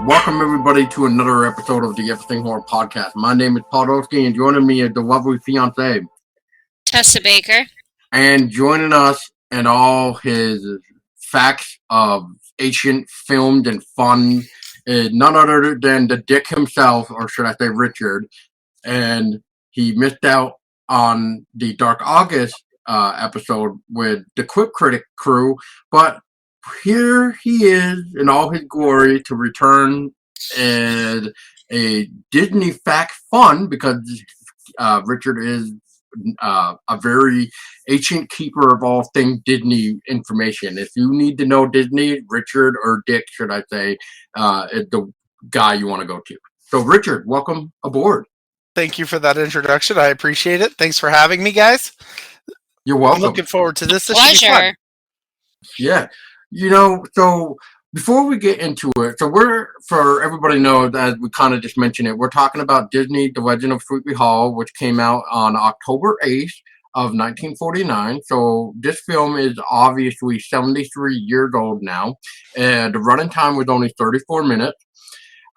Welcome everybody to another episode of the Everything Horror Podcast. My name is Paul Dolsky, and joining me is the lovely fiance, Tessa Baker. And joining us and all his facts of ancient filmed and fun is none other than the Dick himself, or should I say Richard. And he missed out on the Dark August episode with the Quick Critic crew, but here he is in all his glory to return as a Disney fact fun, because Richard is a very ancient keeper of all things Disney information. If you need to know Disney, Richard, or Dick, should I say, is the guy you want to go to. So, Richard, welcome aboard. Thank you for that introduction. I appreciate it. Thanks for having me, guys. You're welcome. I'm looking forward to this. This Pleasure. should be fun. Yeah. So before we get into it, for everybody knows, as we kind of just mentioned it, we're talking about Disney, The Legend of Sleepy Hollow, which came out on October 8th of 1949. So this film is obviously 73 years old now. And the running time was only 34 minutes.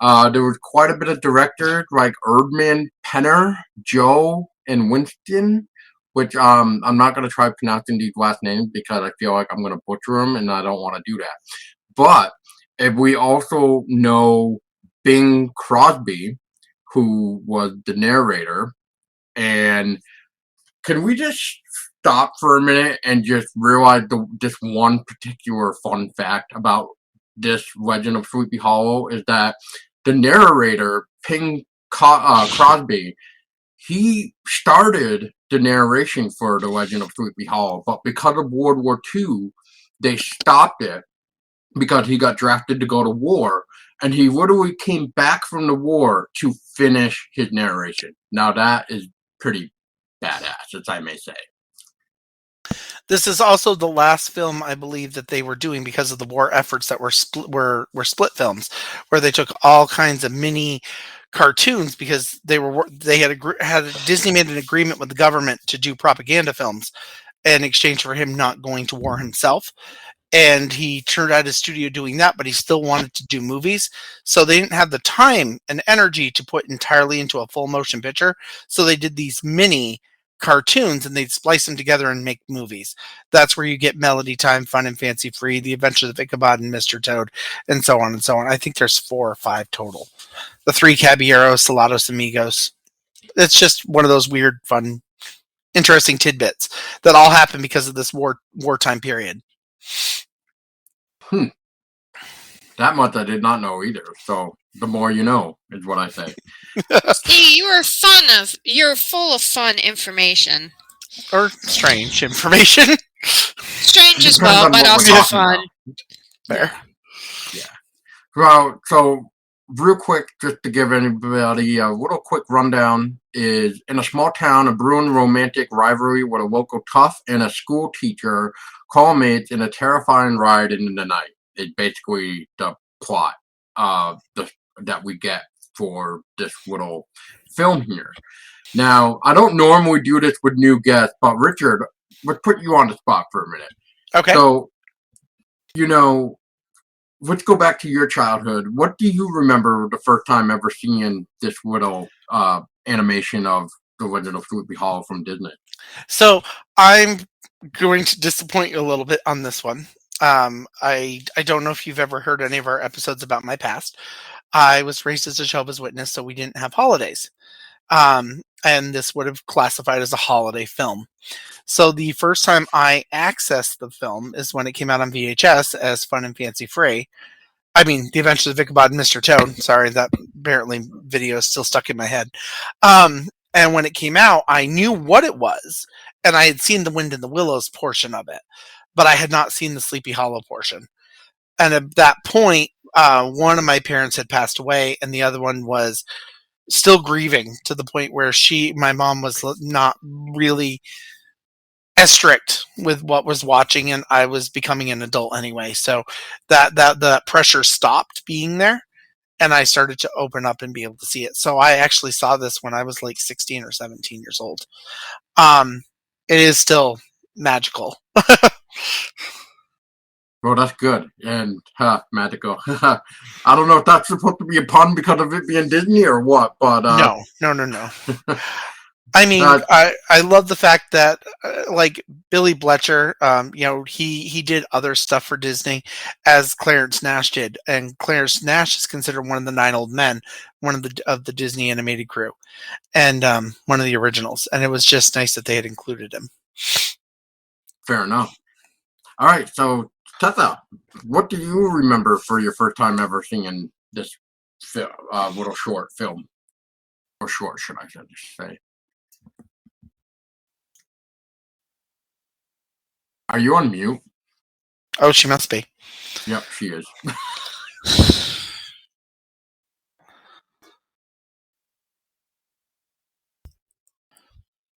There was quite a bit of directors like Erdman Penner, Joe, and Winston, which I'm not going to try pronouncing these last names because I feel like I'm going to butcher them, and I don't want to do that. But if we also know Bing Crosby, who was the narrator, and can we just stop for a minute and just realize this one particular fun fact about this Legend of Sleepy Hollow is that the narrator, Bing Crosby, he started the narration for The Legend of Sleepy Hollow, but because of World War II, they stopped it because he got drafted to go to war, and he literally came back from the war to finish his narration. Now that is pretty badass, as I may say. This is also the last film, I believe, that they were doing because of the war efforts that were split films, where they took all kinds of mini cartoons because Disney made an agreement with the government to do propaganda films in exchange for him not going to war himself. And he turned out his studio doing that, but he still wanted to do movies. So they didn't have the time and energy to put entirely into a full motion picture. So they did these mini cartoons and they'd splice them together and make movies. That's where you get Melody Time, Fun and Fancy Free, The Adventures of Ichabod and Mr. Toad, and so on and so on. I think there's 4 or 5 total. The Three Caballeros, Salados Amigos. It's just one of those weird, fun, interesting tidbits that all happen because of this wartime period. That much I did not know either. So the more you know is what I say. See, you're full of fun information. Or strange information. Strange as well, but also fun. Fair. Yeah. Well, so real quick, just to give anybody a little quick rundown, is in a small town, a brewing romantic rivalry with a local tough and a school teacher call mates in a terrifying ride into the night. It's basically the plot that we get for this little film here. Now, I don't normally do this with new guests, but Richard, let's put you on the spot for a minute. Okay. So, let's go back to your childhood. What do you remember the first time ever seeing this little animation of The Legend of Sleepy Hollow from Disney? So I'm going to disappoint you a little bit on this one. I don't know if you've ever heard any of our episodes about my past. I was raised as a Jehovah's Witness, so we didn't have holidays. And this would have classified as a holiday film. So the first time I accessed the film is when it came out on VHS as Fun and Fancy Free. I mean, The Adventures of Ichabod and Mr. Toad. Sorry, that apparently video is still stuck in my head. And when it came out, I knew what it was, and I had seen the Wind in the Willows portion of it, but I had not seen the Sleepy Hollow portion. And at that point, one of my parents had passed away, and the other one was still grieving to the point where my mom was not really as strict with what was watching, and I was becoming an adult anyway. So that pressure stopped being there, and I started to open up and be able to see it. So I actually saw this when I was like 16 or 17 years old. It is still magical. Well, that's good. And magical. I don't know if that's supposed to be a pun because of it being Disney or what, but No. I mean, I love the fact that like Billy Bletcher, he did other stuff for Disney as Clarence Nash did, and Clarence Nash is considered one of the 9 old men, one of the Disney animated crew, and one of the originals. And it was just nice that they had included him. Fair enough. All right, so Tessa, what do you remember for your first time ever seeing this little short film, or short, should I say? Are you on mute? Oh, she must be. Yep, she is.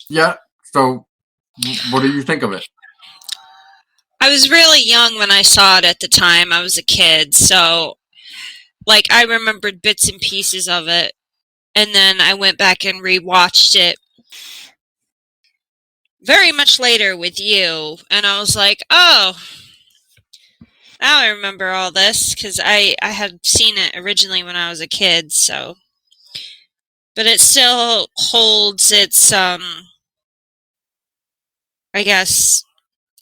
Yeah, so what do you think of it? I was really young when I saw it at the time. I was a kid, so like I remembered bits and pieces of it, and then I went back and rewatched it very much later with you, and I was like, oh, now I remember all this, because I had seen it originally when I was a kid, so. But it still holds its, I guess,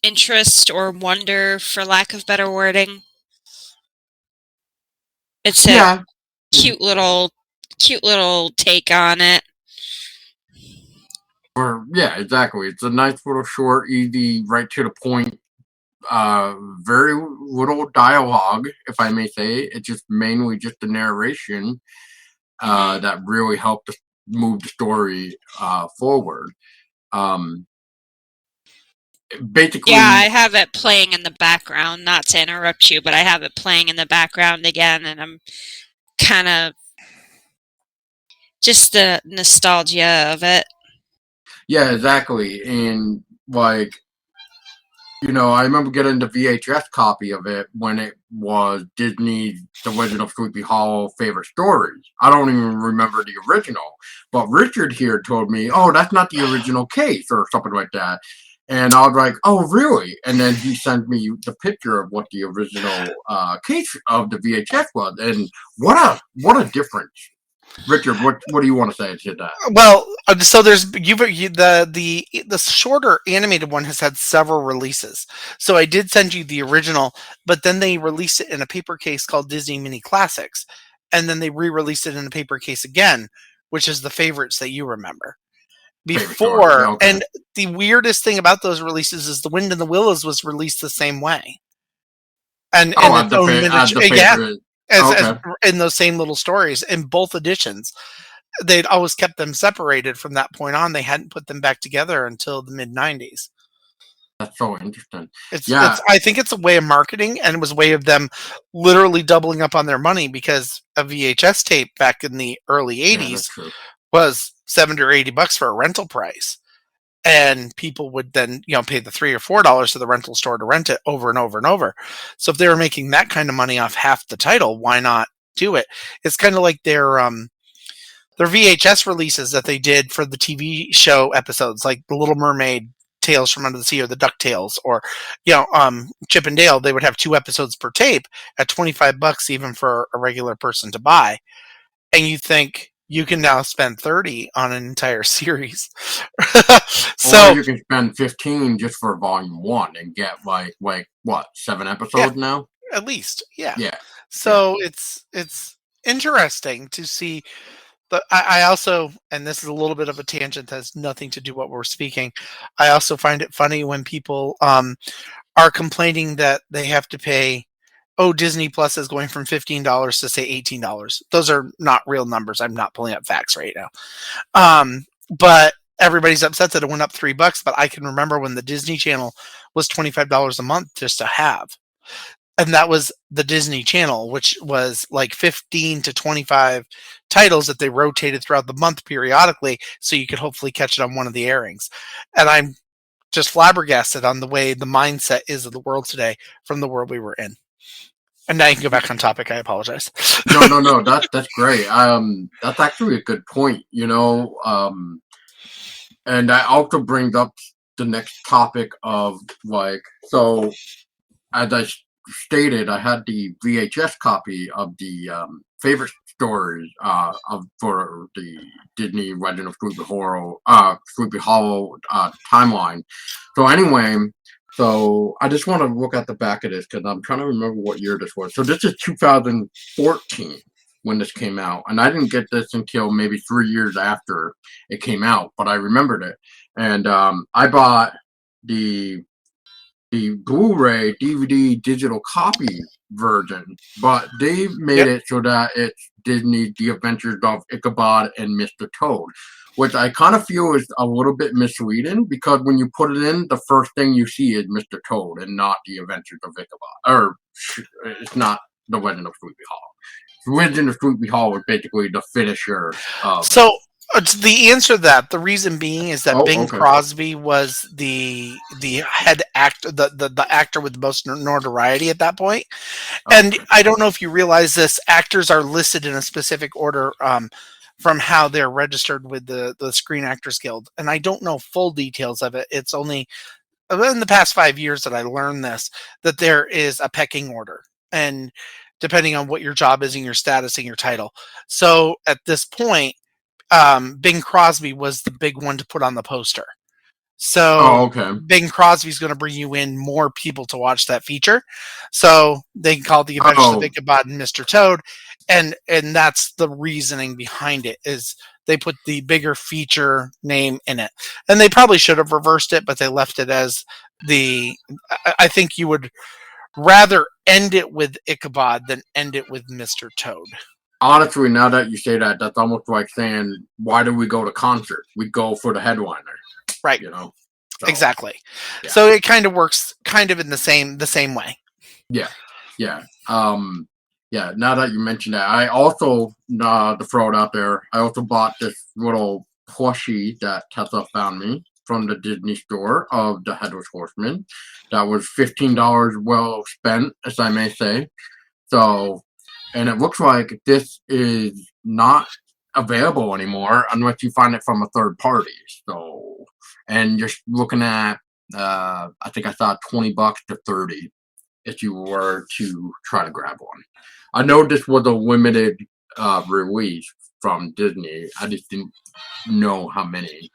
interest or wonder, for lack of better wording. It's a cute little take on it. Yeah, exactly. It's a nice little short, easy, right to the point. Very little dialogue, if I may say. It's just mainly just the narration that really helped move the story forward. Basically, yeah, I have it playing in the background. Not to interrupt you, but I have it playing in the background again, and I'm kind of just the nostalgia of it. Yeah, exactly. And like, I remember getting the VHS copy of it when it was Disney's The Legend of Sleepy Hollow favorite stories. I don't even remember the original, but Richard here told me, "Oh, that's not the original case," or something like that. And I was like, "Oh, really?" And then he sent me the picture of what the original case of the VHS was, and what a difference. Richard, what do you want to say to that? Well, so there's the shorter animated one has had several releases. So I did send you the original, but then they released it in a paper case called Disney Mini Classics, and then they re-released it in a paper case again, which is the favorites that you remember. Before, okay. And the weirdest thing about those releases is The Wind in the Willows was released the same way, and its own miniature, as in those same little stories in both editions. They'd always kept them separated from that point on. They hadn't put them back together until the mid-90s. That's so interesting. I think it's a way of marketing, and it was a way of them literally doubling up on their money, because a VHS tape back in the early 80s was $70 or $80 for a rental price. And people would then, pay the $3 or $4 to the rental store to rent it over and over and over. So if they were making that kind of money off half the title, why not do it? It's kind of like their VHS releases that they did for the TV show episodes, like The Little Mermaid, Tales from Under the Sea, or the DuckTales, or Chip and Dale. They would have 2 episodes per tape at $25, even for a regular person to buy. And you think, you can now spend $30 on an entire series. Or you can spend $15 just for volume 1 and get like what, 7 episodes now? At least, yeah. Yeah. So it's interesting to see. But I also, and this is a little bit of a tangent that has nothing to do with what we're speaking, I also find it funny when people are complaining that they have to pay, Disney Plus is going from $15 to, say, $18. Those are not real numbers. I'm not pulling up facts right now. But everybody's upset that it went up $3, but I can remember when the Disney Channel was $25 a month just to have. And that was the Disney Channel, which was like 15 to 25 titles that they rotated throughout the month periodically, so you could hopefully catch it on one of the airings. And I'm just flabbergasted on the way the mindset is of the world today from the world we were in. And now you can go back on topic. I apologize. No. That's great. That's actually a good point. And that also brings up the next topic of so as I stated, I had the VHS copy of the favorite stories for the Disney Legend of Sleepy Hollow timeline. So anyway, so I just want to look at the back of this because I'm trying to remember what year this was. So this is 2014 when this came out, and I didn't get this until maybe 3 years after it came out, but I remembered it, and I bought the Blu-ray DVD digital copy version, but they made it so that it's Disney The Adventures of Ichabod and Mr. Toad, which I kind of feel is a little bit misleading because when you put it in, the first thing you see is Mr. Toad and not The Adventures of Ichabod, or it's not The Legend of Sleepy Hollow. The Legend of Sleepy Hollow is basically the finisher of. So the answer to that, the reason being is that Bing Okay. Crosby was the head actor, the actor with the most notoriety at that point. And I don't know if you realize this, actors are listed in a specific order from how they're registered with the Screen Actors Guild. And I don't know full details of it. It's only in the past 5 years that I learned this, that there is a pecking order. And depending on what your job is and your status and your title. So at this point, Bing Crosby was the big one to put on the poster. So Bing Crosby's going to bring you in more people to watch that feature. So they can call it The Adventures of Ichabod and Mr. Toad. And that's the reasoning behind it, is they put the bigger feature name in it. And they probably should have reversed it, but they left it as I think you would rather end it with Ichabod than end it with Mr. Toad. Honestly, now that you say that, that's almost like saying, why do we go to concerts? We go for the headliner. Right. You know? So, exactly. Yeah. So it kind of works kind of in the same way. Yeah. Yeah. Yeah, now that you mentioned that, I also, to throw it out there, I also bought this little plushie that Tessa found me from the Disney store of the Headless Horseman. That was $15 well spent, as I may say. So, and it looks like this is not available anymore unless you find it from a third party. So, and you're looking at, I think I saw $20 to $30 if you were to try to grab one. I know this was a limited release from Disney. I just didn't know how many.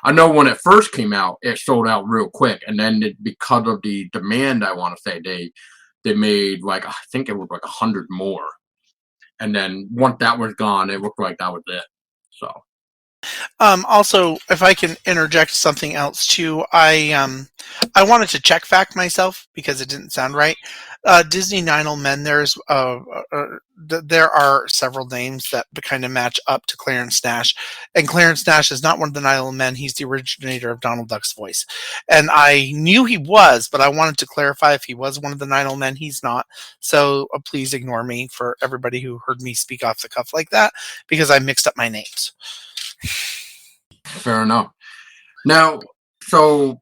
I know when it first came out, it sold out real quick, and then because of the demand, I want to say they made like, I think it was like 100 more, and then once that was gone, it looked like that was it. So. Also, if I can interject something else too, I wanted to check fact myself because it didn't sound right. Disney Nine Old Men. There are several names that kind of match up to Clarence Nash, and Clarence Nash is not one of the Nine Old Men. He's the originator of Donald Duck's voice, and I knew he was, but I wanted to clarify if he was one of the Nine Old Men. He's not. So please ignore me for everybody who heard me speak off the cuff like that because I mixed up my names. Fair enough. Now, so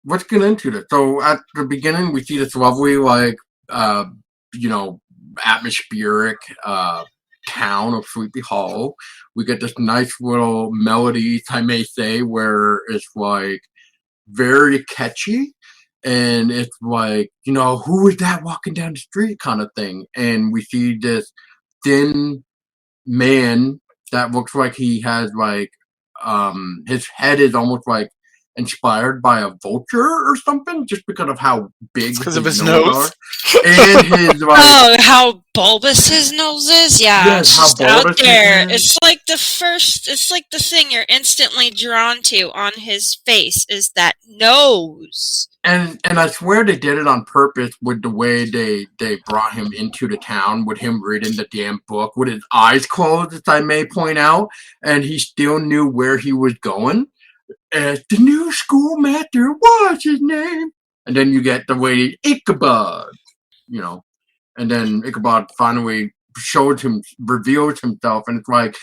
let's get into this. So at the beginning, we see this lovely, like, atmospheric town of Sleepy Hollow. We get this nice little melody, I may say, where it's like very catchy. And it's like, who is that walking down the street kind of thing. And we see this thin man that looks like he has like, his head is almost like inspired by a vulture or something, just because of how big because of his nose and his like, how bulbous his nose is. Yeah, it's just out there. It's like the thing you're instantly drawn to on his face is that nose. And I swear they did it on purpose with the way they brought him into the town, with him reading the damn book with his eyes closed, as I may point out, and he still knew where he was going. The new schoolmaster, what's his name? And then you get the way Ichabod, and then Ichabod finally reveals himself, and it's like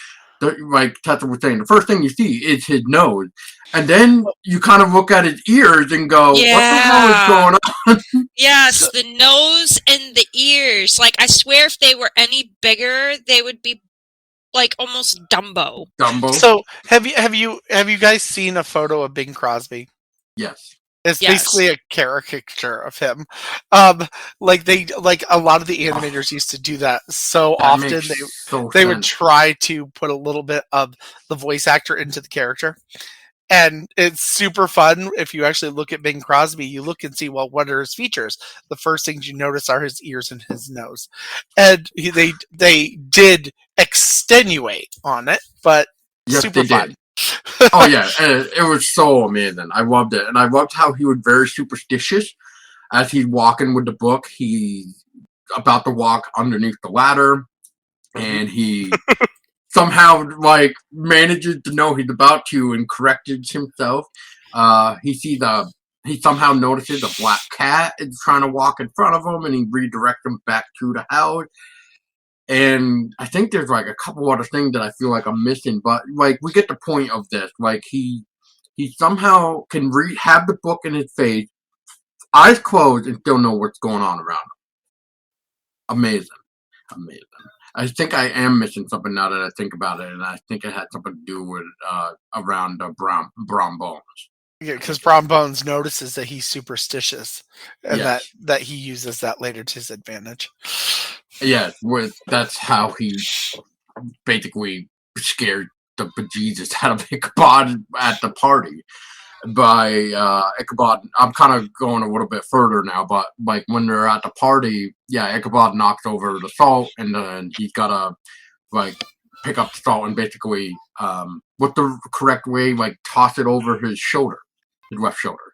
Tessa was saying, the first thing you see is his nose. And then you kind of look at his ears and go, what the hell is going on? Yes, the nose and the ears. Like, I swear if they were any bigger, they would be like almost Dumbo. Dumbo. So have you guys seen a photo of Bing Crosby? Yes. It's Yes. basically a caricature of him. Like a lot of the animators used to do that so That often. makes so They would sense. try to put a little bit of the voice actor into the character. And it's super fun. If you actually look at Bing Crosby, you look and see, well, what are his features? The first things you notice are his ears and his nose. And they did extenuate on it, but Yes, super they fun. did. Oh yeah, and it was so amazing. I loved it, and I loved how he was very superstitious as he's walking with the book. He's about to walk underneath the ladder, and he somehow like manages to know he's about to and corrected himself. He somehow notices a black cat is trying to walk in front of him, and he redirects him back to the house. And I think there's like a couple other things that I feel like I'm missing, but like we get the point of this. Like he somehow can have the book in his face, eyes closed, and still know what's going on around him. Amazing. I think I am missing something now that I think about it, and I think it had something to do with around Brom Bones. Yeah, because Brom Bones notices that he's superstitious, and Yes. that he uses that later to his advantage. Yes, that's how he basically scared the bejesus out of Ichabod at the party. By Ichabod, I'm kind of going a little bit further now, but like when they're at the party, yeah, Ichabod knocks over the salt, and then he's gotta like pick up the salt and basically, what's the correct way, like toss it over his shoulder, his left shoulder.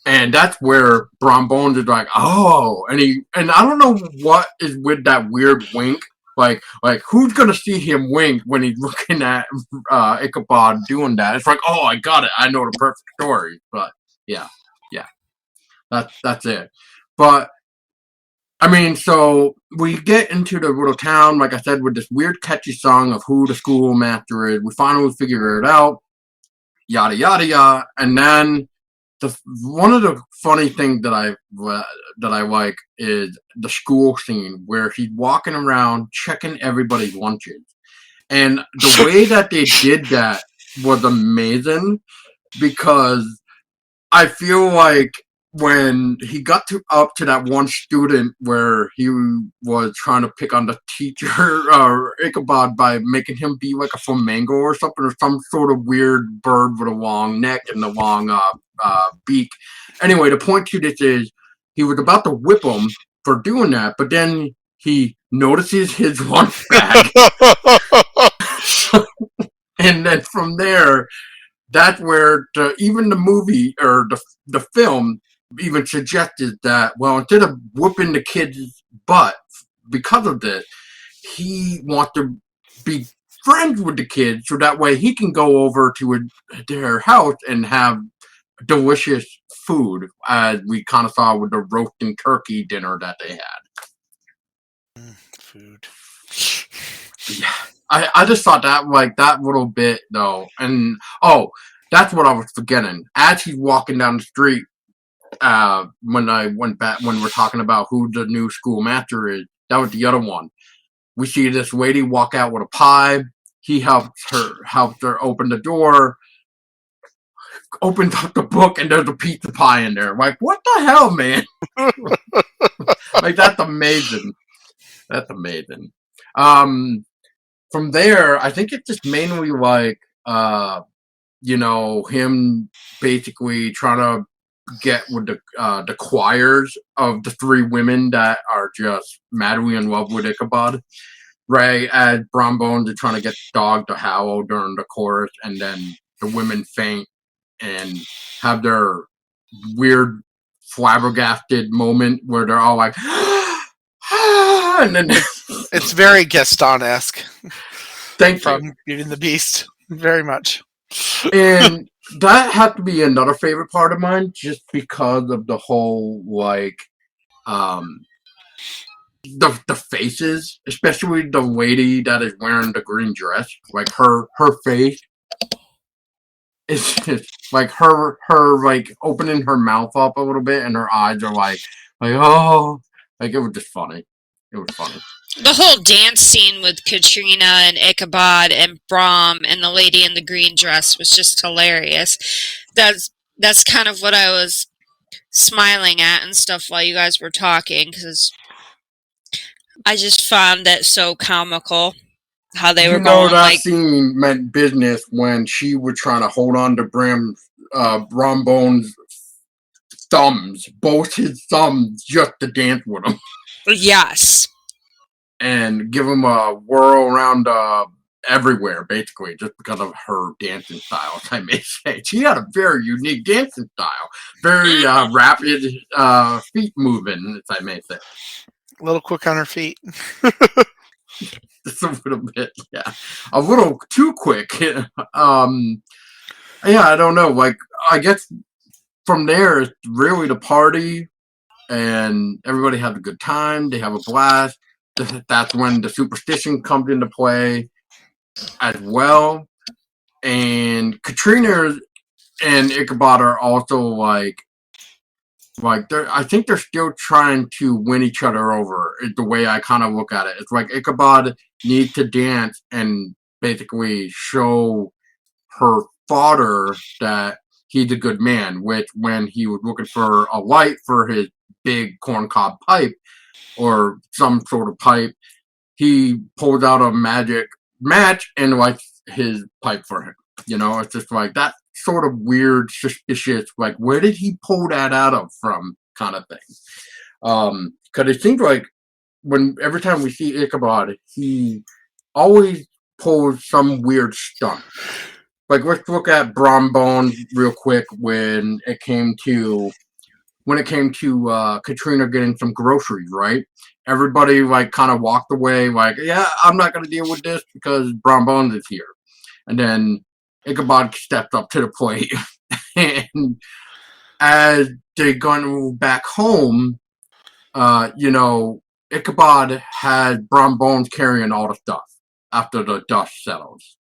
And that's where Brom Bones is like, oh, and I don't know what is with that weird wink. Like who's gonna see him wink when he's looking at Ichabod doing that? It's like, oh, I got it. I know the perfect story. But yeah, that's it. But I mean, so we get into the little town, like I said, with this weird catchy song of who the schoolmaster is. We finally figure it out. Yada yada yada, and then one of the funny things that I like is the school scene where he's walking around checking everybody's lunches, and the way that they did that was amazing because I feel like when he got up to that one student where he was trying to pick on the teacher or Ichabod by making him be like a flamingo or something, or some sort of weird bird with a long neck and a long beak. Anyway, the point to this is he was about to whip him for doing that, but then he notices his lunch bag. And then from there, that's where even the movie or the film even suggested that, well, instead of whooping the kid's butt because of this, he wants to be friends with the kid so that way he can go over to their house and have delicious food, as we kind of saw with the roasting turkey dinner that they had. Food. Yeah. I just thought that, like, that little bit, though. And, oh, that's what I was forgetting. As he's walking down the street, when I went back, when we're talking about who the new schoolmaster is, that was the other one. We see this lady walk out with a pie. He helps her open the door, opens up the book, and there's a pizza pie in there. Like, what the hell, man? Like, that's amazing. That's amazing. From there, I think it's just mainly like, him basically trying to get with the choirs of the three women that are just madly in love with Ichabod. Right, as Brom Bones are trying to get the dog to howl during the chorus, and then the women faint and have their weird flabbergasted moment where they're all like, and then it's very Gaston-esque. Thank from you. Beauty and the Beast, very much. And that had to be another favorite part of mine, just because of the whole like, the faces, especially the lady that is wearing the green dress, like her face. It's just like her like opening her mouth up a little bit, and her eyes are like oh, like it was just funny. It was funny. The whole dance scene with Katrina and Ichabod and Brom and the lady in the green dress was just hilarious. That's that's kind of what I was smiling at and stuff while you guys were talking, because I just found it so comical how they were going that like, scene meant business when she was trying to hold on to Brom Bones' thumbs, both his thumbs, just to dance with him yes. and give him a whirl around everywhere, basically, just because of her dancing style, if I may say. She had a very unique dancing style, very rapid feet moving, if I may say. A little quick on her feet. Just a little bit, yeah. A little too quick. Yeah, I don't know. Like, I guess from there, it's really the party, and everybody has a good time. They have a blast. That's when the superstition comes into play as well. And Katrina and Ichabod are also like I think they're still trying to win each other over. Is the way I kind of look at it. It's like Ichabod needs to dance and basically show her father that he's a good man. Which, when he was looking for a light for his big corncob pipe or some sort of pipe, he pulled out a magic match and lights his pipe for him. It's just like that sort of weird, suspicious, like, where did he pull that out of from kind of thing. Because it seems like every time we see Ichabod, he always pulls some weird stunt. Like, let's look at Brom Bones real quick when it came to Katrina getting some groceries, right? Everybody like kind of walked away like, yeah, I'm not going to deal with this because Brom Bones is here. And then Ichabod stepped up to the plate. And as they go back home, Ichabod had Brom Bones carrying all the stuff after the dust settles.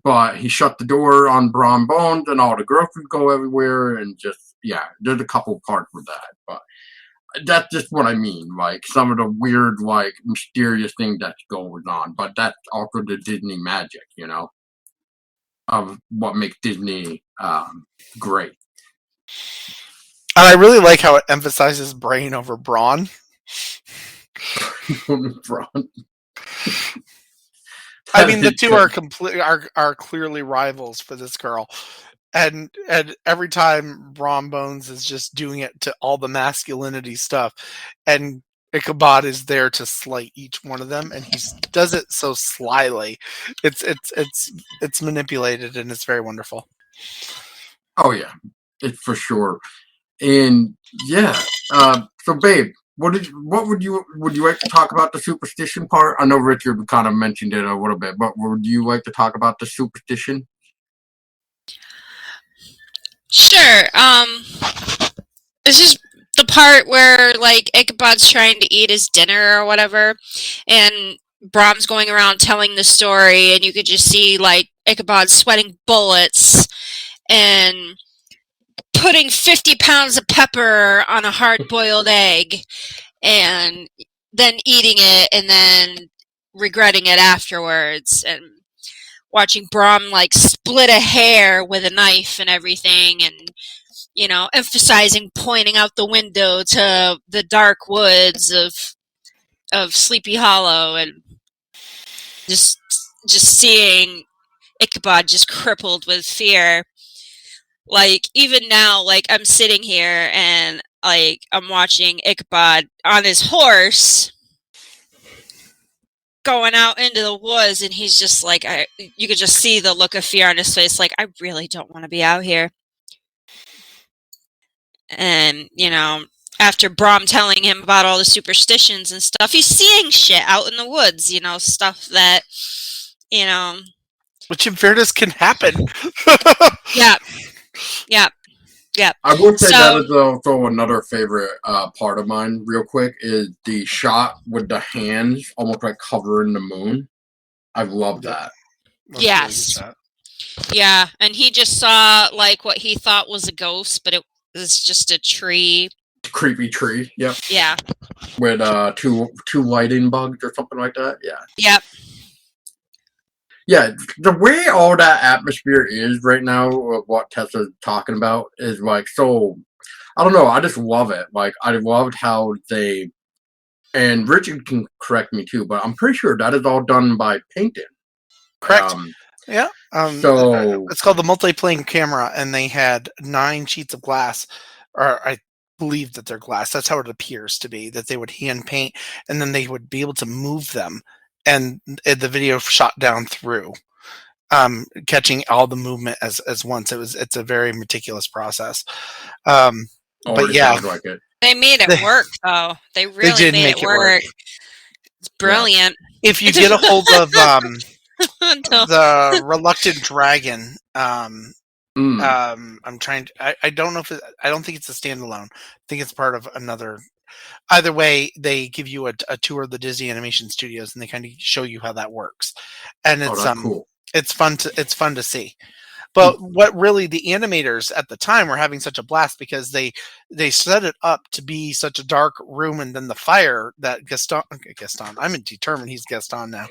But he shut the door on Brom Bones and all the groceries go everywhere, and just, yeah, there's a couple parts with that. But that's just what I mean. Like, some of the weird, like, mysterious thing that's going on. But that's also the Disney magic, of what makes Disney great. And I really like how it emphasizes brain over brawn. Brawn. I mean, the two are clearly rivals for this girl, and every time Brom Bones is just doing it to all the masculinity stuff, and Ichabod is there to slight each one of them, and he does it so slyly. It's manipulated, and it's very wonderful. Oh yeah, it's for sure. And yeah, so babe, would you like to talk about the superstition part? I know Richard kind of mentioned it a little bit, but would you like to talk about the superstition? Sure. It's just the part where like Ichabod's trying to eat his dinner or whatever, and Brom's going around telling the story, and you could just see like Ichabod sweating bullets and putting 50 pounds of pepper on a hard-boiled egg and then eating it and then regretting it afterwards, and watching Brom like split a hair with a knife and everything, and emphasizing pointing out the window to the dark woods of Sleepy Hollow, and just seeing Ichabod just crippled with fear. Like, even now, like, I'm sitting here and like I'm watching Ichabod on his horse going out into the woods, and he's just like, you could just see the look of fear on his face, like, I really don't want to be out here. And after Brom telling him about all the superstitions and stuff, he's seeing shit out in the woods, stuff that which in fairness can happen. yeah. I would say that is also another favorite part of mine, real quick, is the shot with the hands almost like covering the moon. I love that. Yes. Yeah, and he just saw like what he thought was a ghost, but it was just a tree. Creepy tree, yep. Yeah. With two lightning bugs or something like that, yeah. Yep. Yeah, the way all that atmosphere is right now, what Tessa's talking about is like so. I don't know. I just love it. Like I loved how they and Richard can correct me too, but I'm pretty sure that is all done by painting. Correct. Yeah. So It's called the multi-plane camera, and they had 9 sheets of glass, or I believe that they're glass. That's how it appears to be, that they would hand paint, and then they would be able to move them, and the video shot down through, catching all the movement as once. It's a very meticulous process. But already yeah, sounds like it. They made it work, though. They really did made make it it work. work. It's brilliant. If you get a hold of No. the Reluctant Dragon, Mm. I'm trying to, I don't know if I don't think it's a standalone. I think it's part of another. Either way, they give you a tour of the Disney Animation Studios, and they kind of show you how that works. And it's that's cool. it's fun to see. But what really the animators at the time were having such a blast because they set it up to be such a dark room, and then the fire that Gaston, I'm determined he's Gaston now,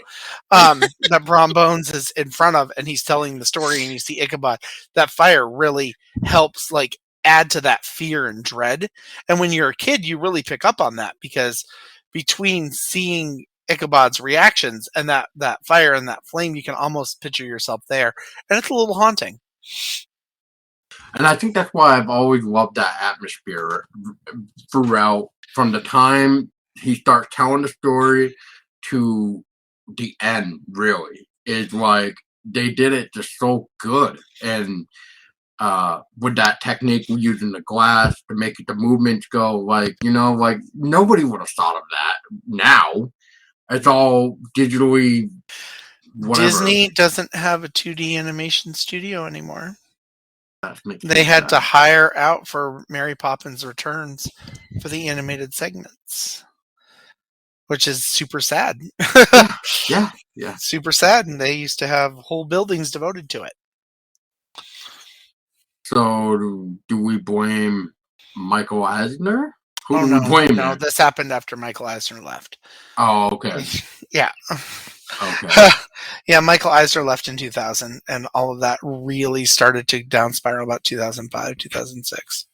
that Brom Bones is in front of, and he's telling the story, and you see Ichabod. That fire really helps like add to that fear and dread. And when you're a kid, you really pick up on that because between seeing Ichabod's reactions and that fire and that flame, you can almost picture yourself there, and it's a little haunting. And I think that's why I've always loved that atmosphere throughout, from the time he starts telling the story to the end. Really, is like they did it just so good, and with that technique, using the glass to make the movements go, like nobody would have thought of that. Now it's all digitally. Whatever. Disney doesn't have a 2D animation studio anymore. They had to hire out for Mary Poppins Returns for the animated segments, which is super sad. Yeah. Super sad, and they used to have whole buildings devoted to it. So, do we blame Michael Eisner? Who do no, we blame? No, this happened after Michael Eisner left. Oh, okay. Yeah. Okay. Yeah, Michael Eisner left in 2000, and all of that really started to down spiral about 2005, 2006.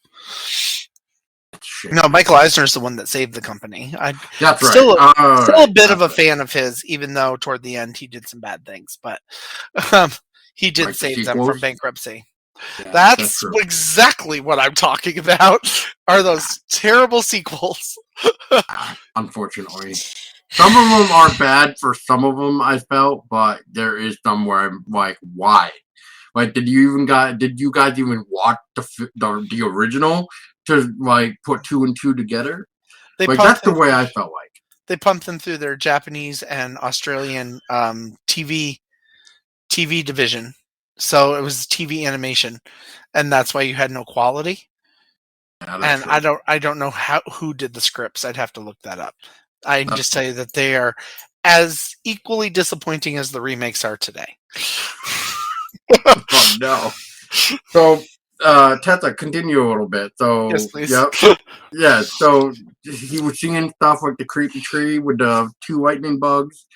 No, Michael Eisner's the one that saved the company. That's right. Still a bit of a fan of his, even though toward the end he did some bad things, but he did save them from bankruptcy. Yeah, that's exactly what I'm talking about. Are those terrible sequels? Unfortunately. Some of them are bad for some of them, I felt, but there is some where I'm like, why? Like, did you guys even watch the original to like put 2 and 2 together? That's the way I felt like. They pumped them through their Japanese and Australian TV division, so it was TV animation, and that's why you had no quality. Yeah, and true. I don't know who did the scripts. I'd have to look that up. I can just tell you that they are as equally disappointing as the remakes are today. Oh no! So, Tessa, continue a little bit. So, yes, please. Yep. Yeah. So he was singing stuff like the creepy tree with the 2 lightning bugs.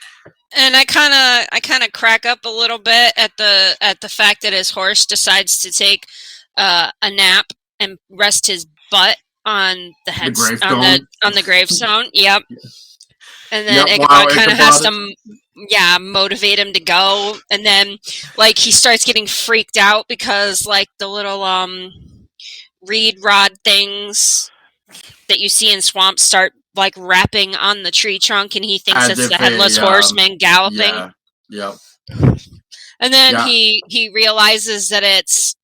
And I kind of crack up a little bit at the fact that his horse decides to take a nap and rest his butt on the gravestone. Yep. And then Ichabod kind of has to motivate him to go, and then like he starts getting freaked out because like the little reed rod things that you see in swamps start like wrapping on the tree trunk, and he thinks it's the headless horseman galloping. Yeah. And then he realizes that it's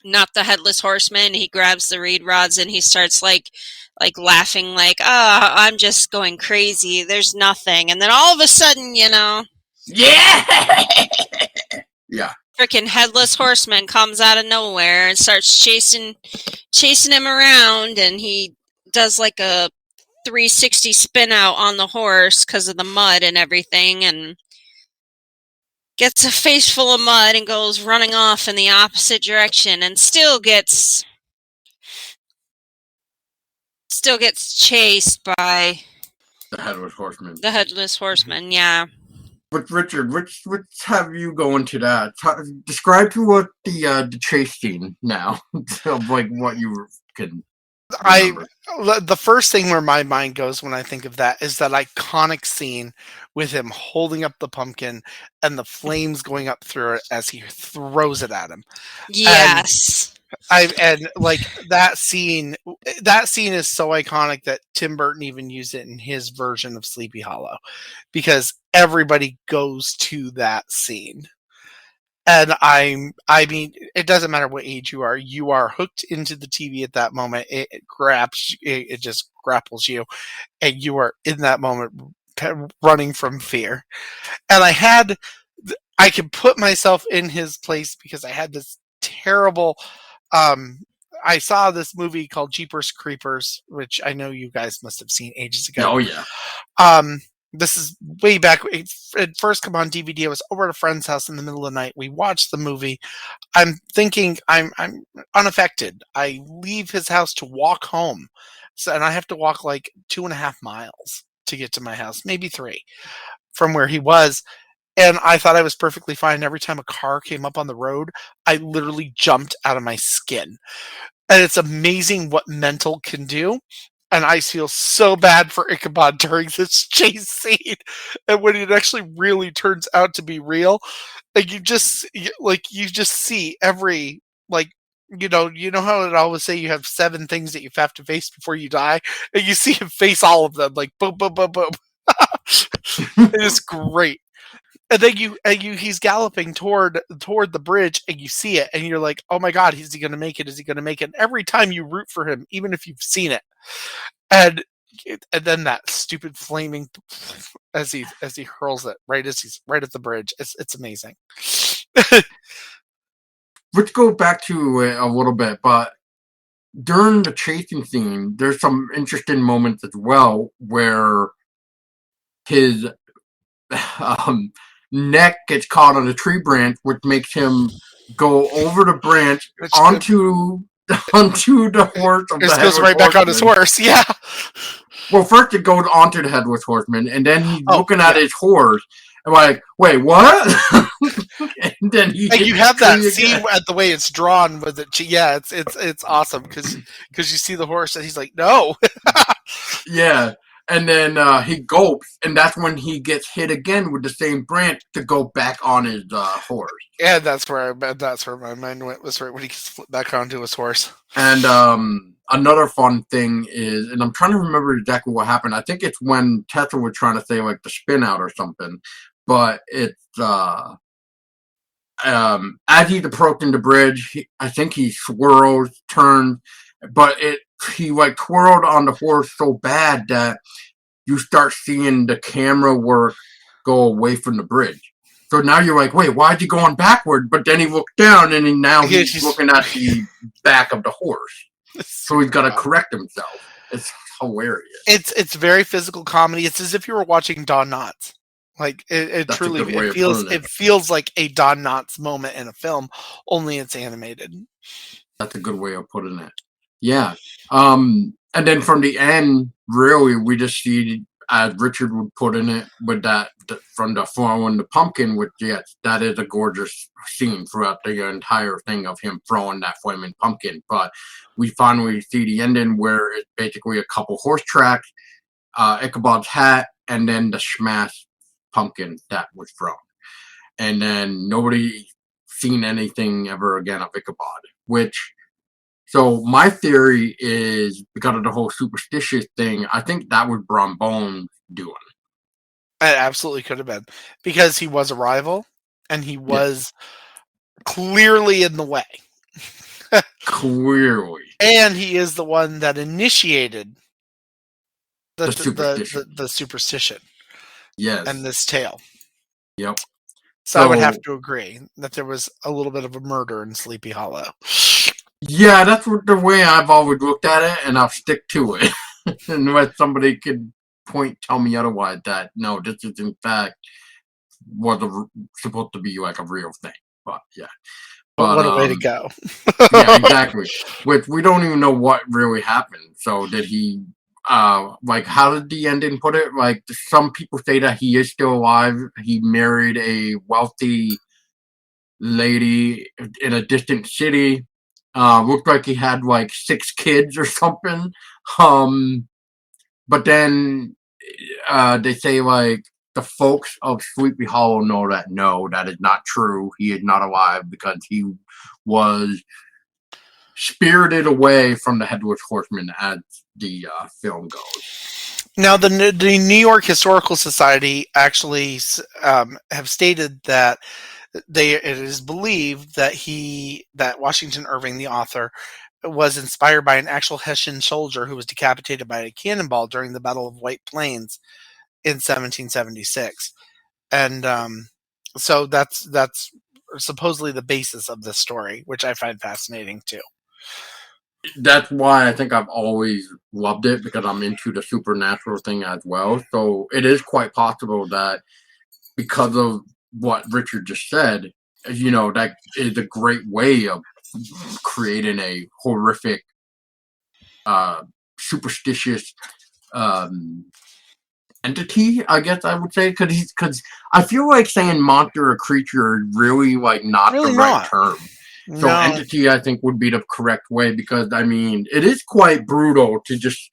not the headless horseman. He grabs the reed rods and he starts like laughing, like, I'm just going crazy. There's nothing. And then all of a sudden, yeah, freaking headless horseman comes out of nowhere and starts chasing him around, and he does like a 360 spin out on the horse because of the mud and everything, and gets a face full of mud and goes running off in the opposite direction, and still gets chased by the headless horseman. The headless horseman, yeah. But Richard, let's have you go into that. Describe to us the chase scene now of like what you can remember. The first thing where my mind goes when I think of that is that iconic scene with him holding up the pumpkin and the flames going up through it as he throws it at him. Yes. And like that scene is so iconic that Tim Burton even used it in his version of Sleepy Hollow, because everybody goes to that scene. And I mean, it doesn't matter what age you are hooked into the TV at that moment. It just grapples you, and you are in that moment running from fear. And I could put myself in his place because I had this terrible. I saw this movie called Jeepers Creepers, which I know you guys must have seen ages ago. Oh yeah. This is way back. It first come on DVD. I was over at a friend's house in the middle of the night. We watched the movie. I'm thinking I'm unaffected. I leave his house to walk home, and I have to walk like 2.5 miles to get to my house, maybe 3 from where he was. And I thought I was perfectly fine. Every time a car came up on the road, I literally jumped out of my skin. And it's amazing what mental can do. And I feel so bad for Ichabod during this chase scene. And when it actually really turns out to be real, like you just see every, like, you know how it always say you have 7 things that you have to face before you die, and you see him face all of them, like boom, boom, boom, boom. It is great. And then he's galloping toward the bridge, and you see it, and you're like, "Oh my God, is he going to make it? Is he going to make it?" And every time you root for him, even if you've seen it, and then that stupid flaming as he hurls it right as he's right at the bridge. It's amazing. Let's go back to it a little bit, but during the chasing scene, there's some interesting moments as well where his neck gets caught on a tree branch, which makes him go over the branch onto the horse. It goes right back on his horse. Yeah. Well, first it goes onto the headless horseman, and then he's looking at his horse. I'm like, wait, what? And then you have that scene at the way it's drawn with it. Yeah, it's awesome because you see the horse and he's like, no. Yeah. And then he gulps, and that's when he gets hit again with the same branch to go back on his horse. Yeah, that's where my mind went, was right when he flipped back onto his horse. And another fun thing is, and I'm trying to remember exactly what happened. I think it's when Tessa was trying to say like the spin out or something, but it's as he's approaching the bridge, I think he swirls, turns, but he like twirled on the horse so bad that you start seeing the camera work go away from the bridge. So now you're like, wait, why'd you go on backward? But then he looked down, and he's looking at the back of the horse. So he's got to correct himself. It's hilarious. It's very physical comedy. It's as if you were watching Don Knotts. Like it feels like a Don Knotts moment in a film, only it's animated. That's a good way of putting it. Yeah. And then from the end, really, we just see, as Richard would put in it, with that from the throwing the pumpkin, which, yes, that is a gorgeous scene throughout the entire thing of him throwing that flaming pumpkin. But we finally see the ending where it's basically a couple horse tracks, Ichabod's hat, and then the smashed pumpkin that was thrown. And then nobody seen anything ever again of Ichabod, which... So my theory is, because of the whole superstitious thing, I think that was Brom Bones doing. It absolutely could have been. Because he was a rival, and he was clearly in the way. Clearly. And he is the one that initiated the superstition. Yes. And this tale. Yep. So I would have to agree that there was a little bit of a murder in Sleepy Hollow. Yeah, that's the way I've always looked at it, and I'll stick to it. Unless somebody could tell me otherwise, that no, this is in fact supposed to be like a real thing. But yeah. But what a way to go. Yeah, exactly. Which we don't even know what really happened. So did he like how did the ending put it? Like some people say that he is still alive. He married a wealthy lady in a distant city. Looked like he had like 6 kids or something. But then they say like the folks of Sleepy Hollow know that no, that is not true. He is not alive because he was spirited away from the Headless Horseman as the film goes. Now, the New York Historical Society actually have stated that it is believed that Washington Irving, the author, was inspired by an actual Hessian soldier who was decapitated by a cannonball during the Battle of White Plains in 1776, and so that's supposedly the basis of this story, which I find fascinating too. That's why I think I've always loved it, because I'm into the supernatural thing as well. So it is quite possible that because of what Richard just said, that is a great way of creating a horrific, superstitious entity, I guess I would say, because I feel like saying monster or creature is really like not Really the right not. term. So No. entity, I think, would be the correct way, because I mean it is quite brutal to just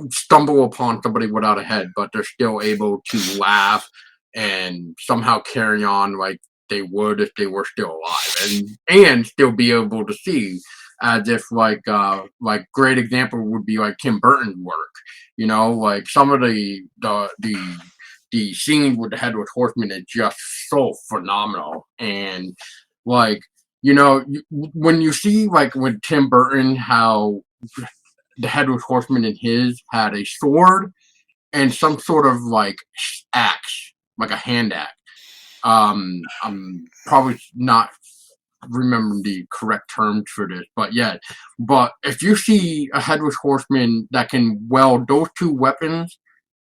stumble upon somebody without a head, but they're still able to laugh and somehow carry on like they would if they were still alive, and still be able to see, as if like great example would be like Tim Burton's work. Like some of the scene with the Headless Horseman is just so phenomenal, and like when you see like with Tim Burton how the Headless Horseman in his had a sword and some sort of like axe, like a hand axe. I'm probably not remembering the correct term for this, but yeah. But if you see a Headless Horseman that can weld those two weapons,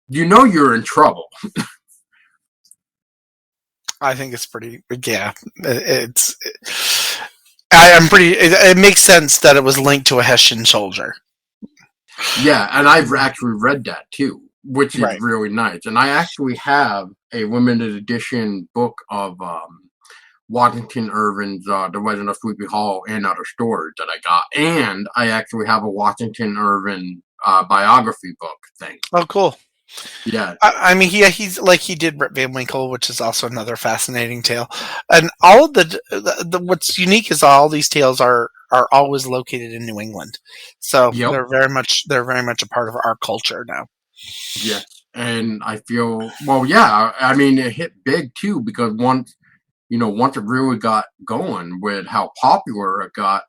you're in trouble. I think it's pretty. Yeah, I'm pretty. It makes sense that it was linked to a Hessian soldier. Yeah, and I've actually read that too, which is Right. really nice. And I actually have a limited edition book of Washington Irving's The Legend of Sleepy Hollow and other stories that I got. And I actually have a Washington Irving biography book thing. Oh, cool. Yeah. I mean, he's like he did Rip Van Winkle, which is also another fascinating tale. And all of the what's unique is all these tales are always located in New England, so Yep. they're very much a part of our culture now. Yes. And I feel, well, yeah, I mean, it hit big too, because once it really got going with how popular it got,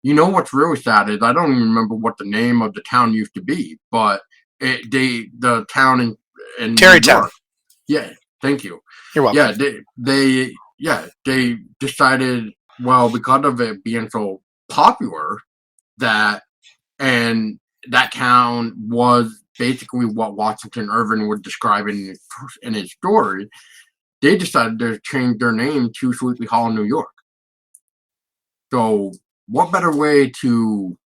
what's really sad is I don't even remember what the name of the town used to be, but the town in New Tarrytown. York. Yeah, thank you. You're welcome. Yeah, they decided, well, because of it being so popular, that town was basically what Washington Irving would describe in his story. They decided to change their name to Sleepy Hollow, New York. So what better way to,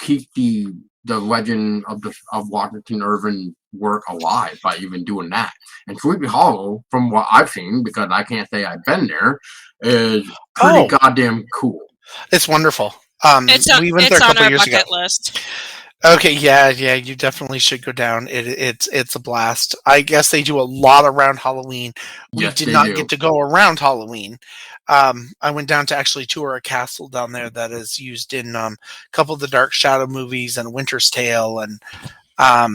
keep the legend of Washington Irving work alive by even doing that? And Sleepy Hollow, from what I've seen, because I can't say I've been there, is pretty goddamn cool. It's wonderful. We went there a couple years ago. List. Okay, yeah, you definitely should go down. It's a blast. I guess they do a lot around Halloween. We did not get to go around Halloween. I went down to actually tour a castle down there that is used in a couple of the Dark Shadow movies and Winter's Tale, and that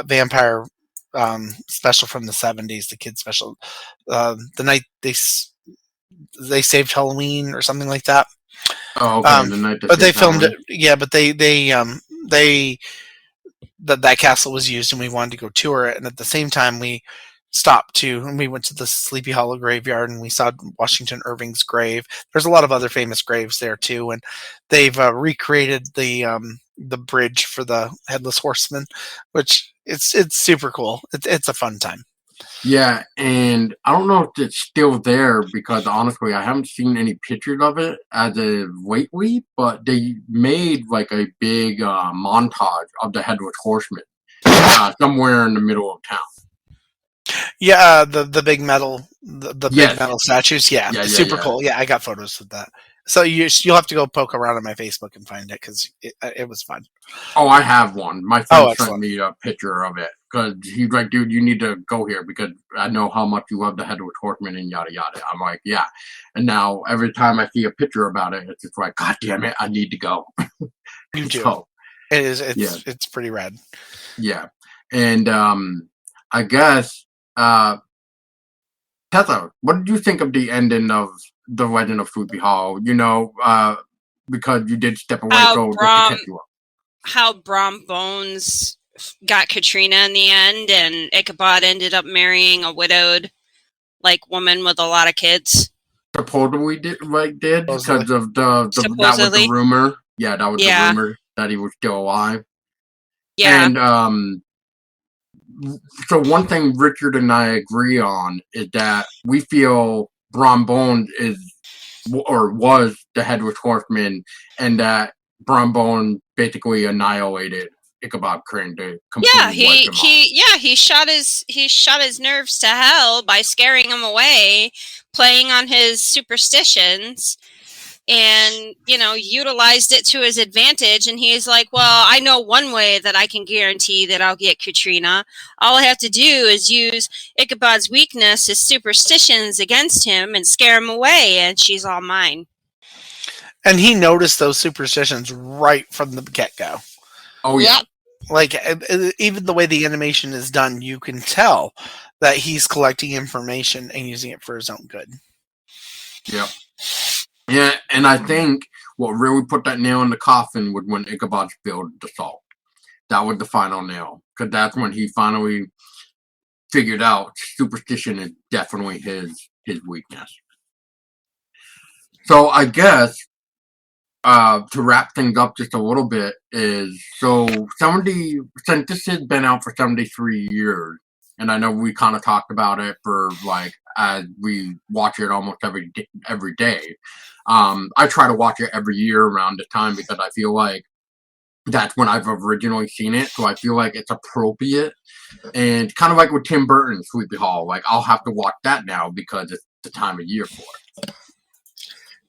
vampire special from the 70s, the kids special, the night they saved Halloween or something like that. Oh, okay. The night but they filmed it. Yeah, but that castle was used, and we wanted to go tour it. And at the same time, we stopped and we went to the Sleepy Hollow graveyard, and we saw Washington Irving's grave. There's a lot of other famous graves there too, and they've recreated the bridge for the Headless Horseman, which it's super cool. It's a fun time. Yeah, and I don't know if it's still there because honestly, I haven't seen any pictures of it as a lately. But they made like a big montage of the Headless Horseman somewhere in the middle of town. Yeah, the big metal, the big Yes. metal statues. Yeah, Yeah, yeah, super yeah. cool. Yeah, I got photos of that. So you'll have to go poke around on my Facebook and find it because it was fun. Oh, I have one. My Oh, friend sent excellent. me a picture of it because he's like, dude, you need to go here because I know how much you love the Headless Horseman and yada yada. I'm like, yeah. And now every time I see a picture about it, it's just like, God damn it, I need to go. You do. So, It is. yeah, It's pretty rad. yeah. And I guess, Tessa, what did you think of the ending of The Legend of Sleepy Hollow? You know, because you did step away How so just to Brom, catch you up. how Brom Bones got Katrina in the end, and Ichabod ended up marrying a widowed woman with a lot of kids. Supposedly did Supposedly. because of that was the Supposedly, rumor. Yeah, that was the yeah, rumor that he was still alive. yeah, And so one thing Richard and I agree on is that we feel Brom Bones is or was the Headless Horseman, and that Brom Bones basically annihilated Ichabod Crane to yeah. completely wipe him off. He shot his nerves to hell by scaring him away, playing on his superstitions, and utilized it to his advantage. And he's like, well, I know one way that I can guarantee that I'll get Katrina. All I have to do is use Ichabod's weakness, his superstitions, against him and scare him away, and she's all mine. And he noticed those superstitions right from the get-go. Oh yeah. Yep. Like even the way the animation is done, you can tell that he's collecting information and using it for his own good. Yep. Yeah, and I think what really put that nail in the coffin was when Ichabod spilled the salt. That was the final nail, because that's when he finally figured out superstition is definitely his weakness. So I guess to wrap things up just a little bit is since this has been out for 73 years, and I know we kind of talked about it for as we watch it almost every day. I try to watch it every year around the time because I feel like that's when I've originally seen it, so I feel like it's appropriate. And kind of like with Tim Burton's Sleepy Hollow, I'll have to watch that now because it's the time of year for it.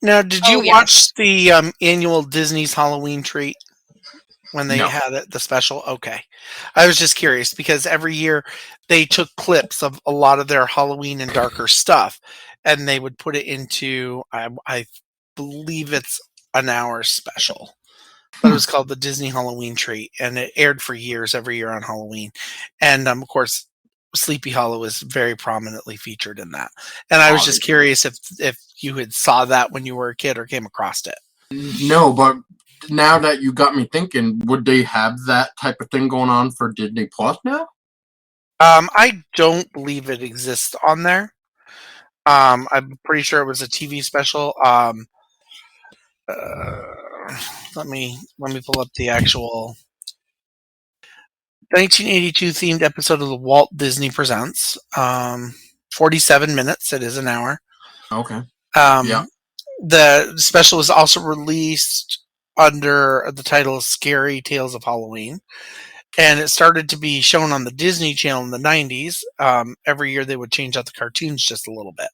Now, did you Oh, watch the annual Disney's Halloween treat when they No. had it, the special? Okay. I was just curious because every year they took clips of a lot of their Halloween and darker stuff and they would put it into, I believe it's an hour special. But it was called the Disney Halloween treat, and it aired for years, every year on Halloween. And of course, Sleepy Hollow is very prominently featured in that. And I was just curious if you had saw that when you were a kid or came across it. No, but now that you got me thinking, would they have that type of thing going on for Disney Plus now? I don't believe it exists on there. I'm pretty sure it was a TV special. Let me pull up the actual 1982 themed episode of the Walt Disney Presents. 47 minutes. It is an hour. Okay. Yeah. The special was also released under the title Scary Tales of Halloween. And it started to be shown on the Disney Channel in the 90s. Every year they would change out the cartoons just a little bit.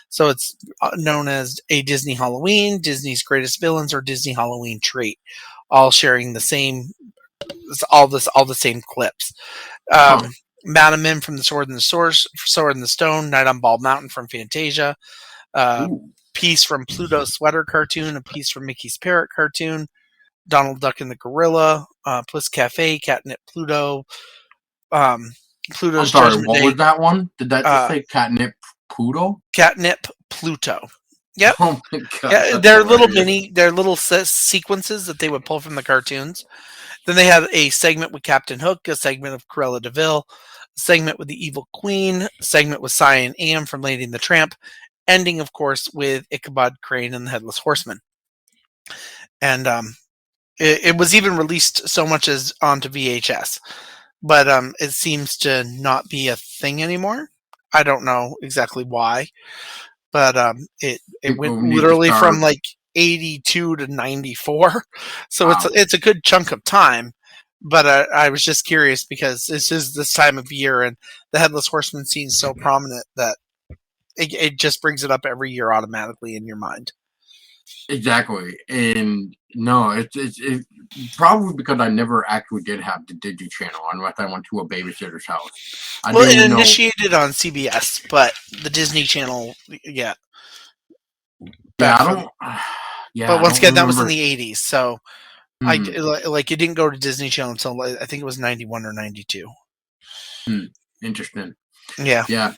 So it's known as a Disney Halloween, Disney's Greatest Villains, or Disney Halloween Treat, all sharing the same, all the same clips. Madam Mim from The Sword and the Stone, Night on Bald Mountain from Fantasia, piece from Pluto's Sweater cartoon, a piece from Mickey's Parrot cartoon, Donald Duck and the Gorilla, Puss Cafe, Catnip Pluto, Pluto's I'm sorry, Judgment what Day. was that one? Did that just say Catnip Pluto? Catnip Pluto. Yep. Oh my god. Yeah, they're little sequences that they would pull from the cartoons. Then they had a segment with Captain Hook, a segment of Cruella de Vil, a segment with the Evil Queen, a segment with Cyan Am from Lady and the Tramp, ending, of course, with Ichabod Crane and the Headless Horseman. And it was even released so much as onto VHS. But it seems to not be a thing anymore. I don't know exactly why, but it People went need to literally from start. like 82 to 94, so Wow. it's a good chunk of time. But I was just curious because this is this time of year, and the Headless Horseman scene's so prominent that it just brings it up every year automatically in your mind. Exactly, and no, it's probably because I never actually did have the Digi channel unless I went to a babysitter's house. I Well, do it know, initiated on CBS, but the Disney Channel, yeah, yeah, back I from. don't, yeah, But I once don't again, that was in remember. the 80s, so Hmm, like it didn't go to Disney Channel until I think it was 91 or 92. hmm, interesting. Yeah. Yeah,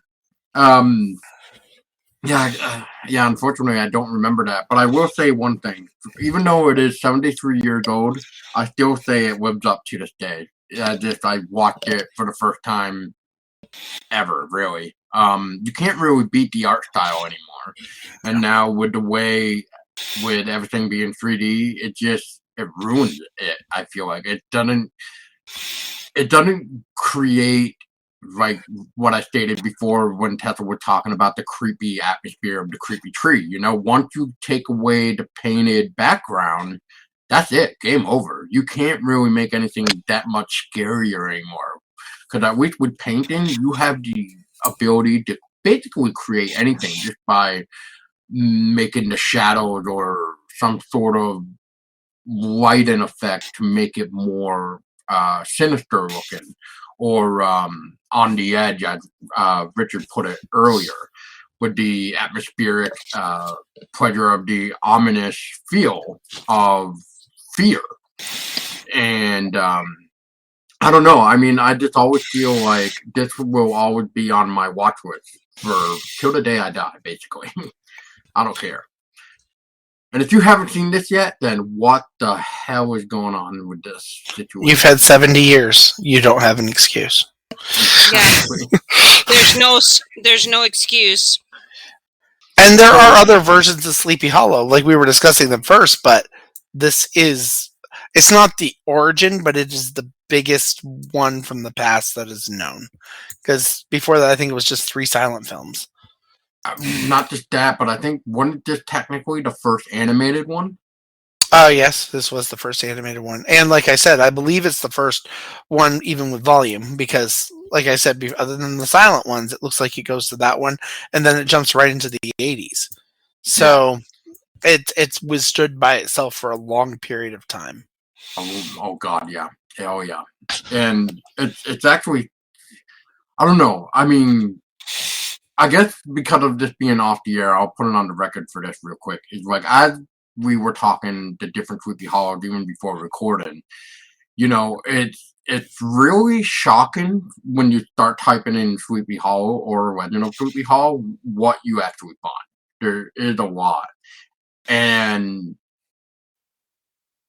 um, yeah, yeah. Unfortunately, I don't remember that, but I will say one thing: even though it is 73 years old, I still say it lives up to this day. Yeah, just I watched it for the first time ever, really. You can't really beat the art style anymore. And now with the way, with everything being 3D, it ruins it. I feel like it doesn't create like what I stated before when Tessa was talking about the creepy atmosphere of the creepy tree. Once you take away the painted background, that's it. Game over. You can't really make anything that much scarier anymore. Because at least with painting, you have the ability to basically create anything just by making the shadows or some sort of lighting effect to make it more sinister looking or on the edge, as Richard put it earlier, with the atmospheric pleasure of the ominous feel of fear. And I don't know. I mean, I just always feel like this will always be on my watch list for till the day I die, basically. I don't care. And if you haven't seen this yet, then what the hell is going on with this situation? You've had 70 years. You don't have an excuse. Exactly. There's no excuse. And there are So, other versions of Sleepy Hollow, like we were discussing them first, but this is it's not the origin, but it is the biggest one from the past that is known. Because before that, I think it was just 3 silent films. not just that, but I think wasn't this technically the first animated one? Oh, yes, this was the first animated one. And like I said, I believe it's the first one, even with volume, because, like I said, other than the silent ones, it looks like it goes to that one, and then it jumps right into the 80s. Yeah. So it withstood by itself for a long period of time. Oh God, yeah. Oh yeah. And it's actually, I don't know. I mean, I guess because of this being off the air, I'll put it on the record for this real quick. It's like as we were talking the different Sleepy Hollows even before recording, it's really shocking when you start typing in Sleepy Hollow or Legend of Sleepy Hollow what you actually find. There is a lot. And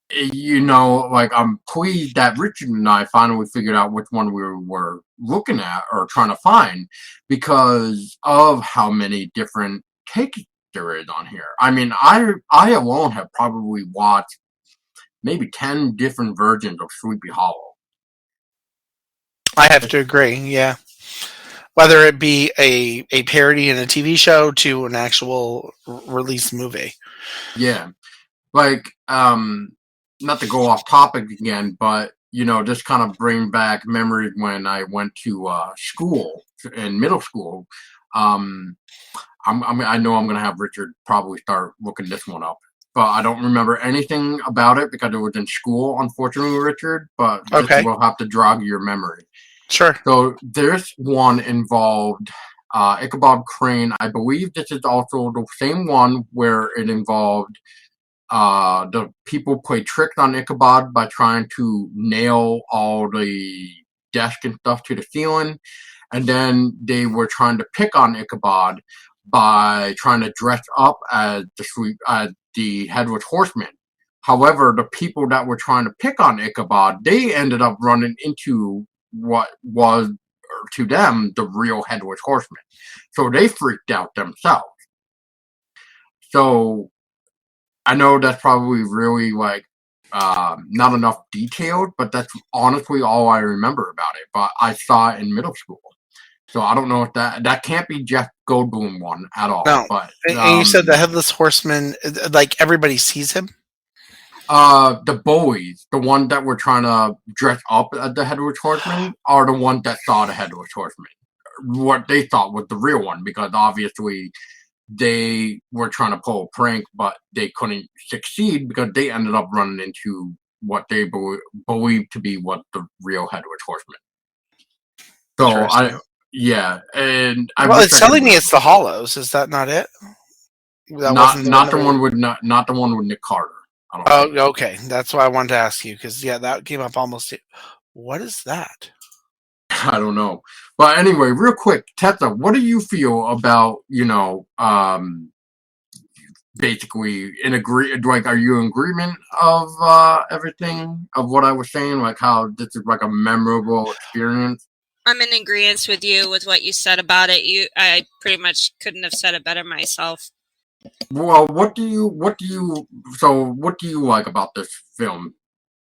like I'm pleased that Richard and I finally figured out which one we were looking at or trying to find because of how many different takes there is on here. I mean, I alone have probably watched maybe 10 different versions of Sleepy Hollow. I have to agree, yeah. Whether it be a parody in a TV show to an actual release movie. Yeah. Like, not to go off topic again, but just kind of bring back memories when I went to school in middle school. I know I'm gonna have Richard probably start looking this one up, but I don't remember anything about it because it was in school, unfortunately, Richard. But this Okay, will have to jog your memory. sure. So this one involved Ichabod Crane. I believe this is also the same one where it involved the people played tricks on Ichabod by trying to nail all the desk and stuff to the ceiling, and then they were trying to pick on Ichabod by trying to dress up as the headless horseman. However, the people that were trying to pick on Ichabod, they ended up running into what was to them the real headless horseman. So they freaked out themselves. So I know that's probably really like not enough detailed, but that's honestly all I remember about it. But I saw it in middle school, So I don't know if that can't be Jeff Goldblum one at all. No. But And you said the Headless Horseman, like everybody sees him? the boys, the one that were trying to dress up as the Headless Horseman, are the one that saw the Headless Horseman. What they thought was the real one, because obviously they were trying to pull a prank, but they couldn't succeed because they ended up running into what they believed to be what the real Headless Horseman. So and it's telling me it's the Hollows. Is that not it? That not the one with Nick Carter. Oh, okay. That's why I wanted to ask you, because that came up almost. What is that? I don't know. But anyway, real quick, Tessa, what do you feel about, basically are you in agreement of everything of what I was saying? Like how this is like a memorable experience? I'm in agreement with you with what you said about it. I pretty much couldn't have said it better myself. Well, what do you like about this film?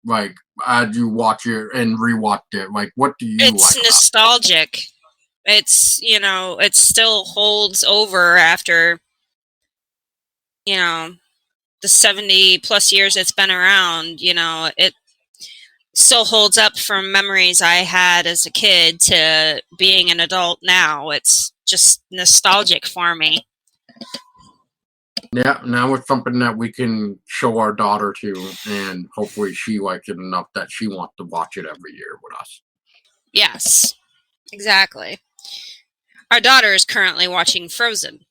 Like, as you watch it and rewatch it, like, what do you like? It's nostalgic. It's, it still holds over after, the 70 plus years it's been around. It still holds up from memories I had as a kid to being an adult now. It's just nostalgic for me. Yeah, now it's something that we can show our daughter to, and hopefully she likes it enough that she wants to watch it every year with us. Yes, exactly. Our daughter is currently watching Frozen.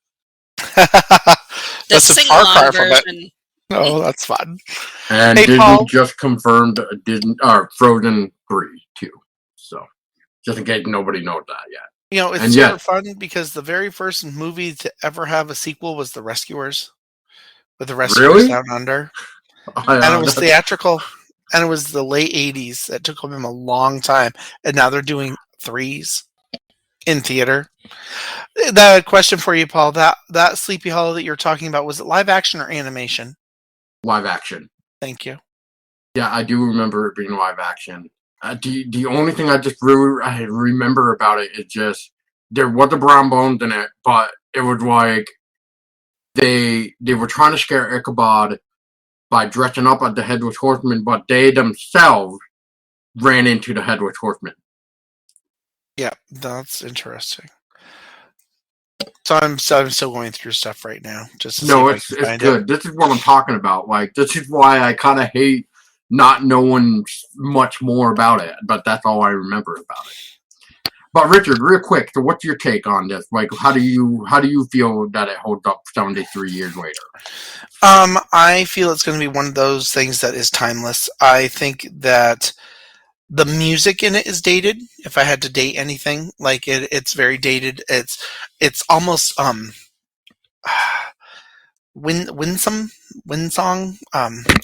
That's a sing-along version. Oh, that's fun. And Disney Paul just confirmed Frozen 3 too. So, just in case nobody knows that yet. It's super fun because the very first movie to ever have a sequel was The Rescuers, with The Rescuers Down Under. And it was theatrical, and it was the late 80s. It took them a long time, and now they're doing 3s in theater. The question for you, Paul, that Sleepy Hollow that you're talking about, was it live action or animation? Live action. Thank you. Yeah, I do remember it being live action. The only thing I remember about it is just there was the brown bones in it, but it was like they were trying to scare Ichabod by dressing up as the Headless Horseman, but they themselves ran into the Headless Horseman. Yeah, that's interesting. So I'm still going through stuff right now. Just it's good. This is what I'm talking about. Like, this is why I kind of hate not knowing much more about it, but that's all I remember about it. But Richard, real quick, so what's your take on this? Like, how do you feel that it holds up 73 years later? I feel it's going to be one of those things that is timeless. I think that the music in it is dated. If I had to date anything, like it's very dated. It's almost Winsong.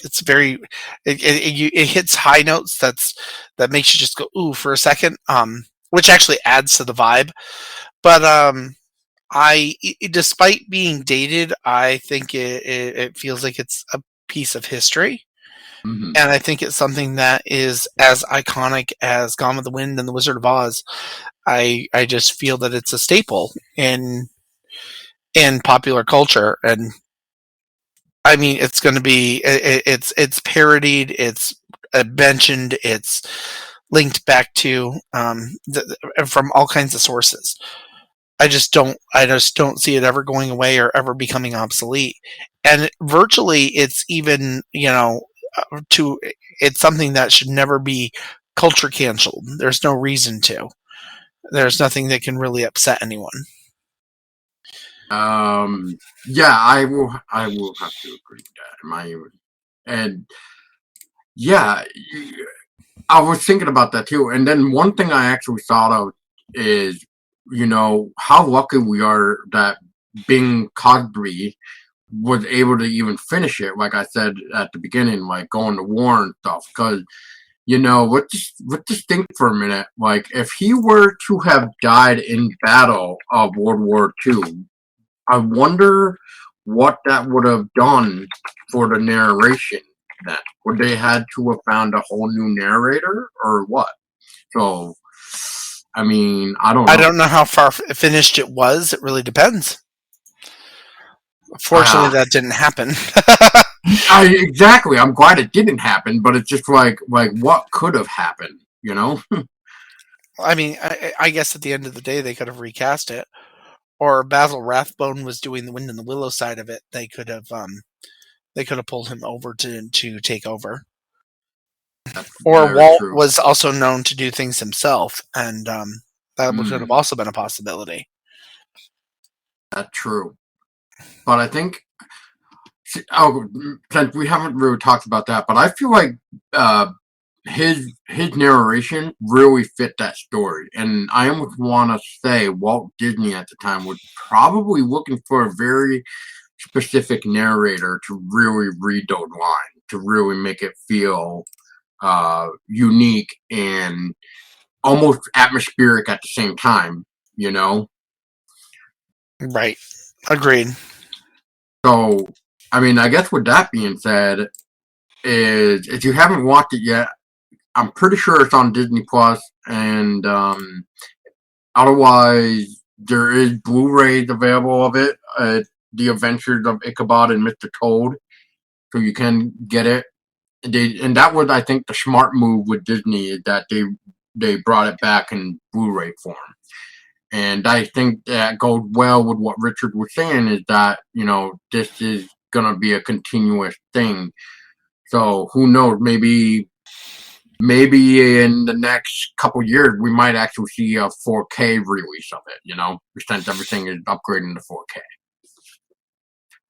It's very it hits high notes that makes you just go ooh for a second. Which actually adds to the vibe. But despite being dated, I think it feels like it's a piece of history. Mm-hmm. And I think it's something that is as iconic as Gone with the Wind and The Wizard of Oz. I just feel that it's a staple in popular culture, and I mean it's going to be it's parodied, it's mentioned, it's linked back to from all kinds of sources. I just don't see it ever going away or ever becoming obsolete. And virtually, it's even it's something that should never be culture canceled. There's no reason to. There's nothing that can really upset anyone. Yeah, I will have to agree with that. And yeah, I was thinking about that too. And then one thing I actually thought of is, how lucky we are that Bing Crosby was able to even finish it. Like I said at the beginning, like going to war and stuff. Because, let's just think for a minute. Like, if he were to have died in battle of World War II, I wonder what that would have done for the narration then. Would they had to have found a whole new narrator or what? So I mean, I don't know. I don't know how far finished it was. It really depends. Fortunately, that didn't happen. Exactly. I'm glad it didn't happen, but it's just like what could have happened, you know? I mean, I guess at the end of the day, they could have recast it, or Basil Rathbone was doing the Wind in the Willow side of it. They could have pulled him over to take over. That's Or very Walt true. was also known to do things himself, and that could have also been a possibility. That's true. But I think, since we haven't really talked about that, but I feel like his narration really fit that story, and I almost want to say Walt Disney at the time was probably looking for a very specific narrator to really read those lines, to really make it feel unique and almost atmospheric at the same time, you know? Right. Agreed. So, I mean, I guess with that being said, is if you haven't watched it yet, I'm pretty sure it's on Disney Plus, and otherwise there is Blu-rays available of it. The Adventures of Ichabod and Mr. Toad, so you can get it. And that was, I think, the smart move with Disney, is that they brought it back in Blu-ray form. And I think that goes well with what Richard was saying, is that, this is going to be a continuous thing. So who knows, maybe in the next couple years, we might actually see a 4K release of it, since everything is upgrading to 4K.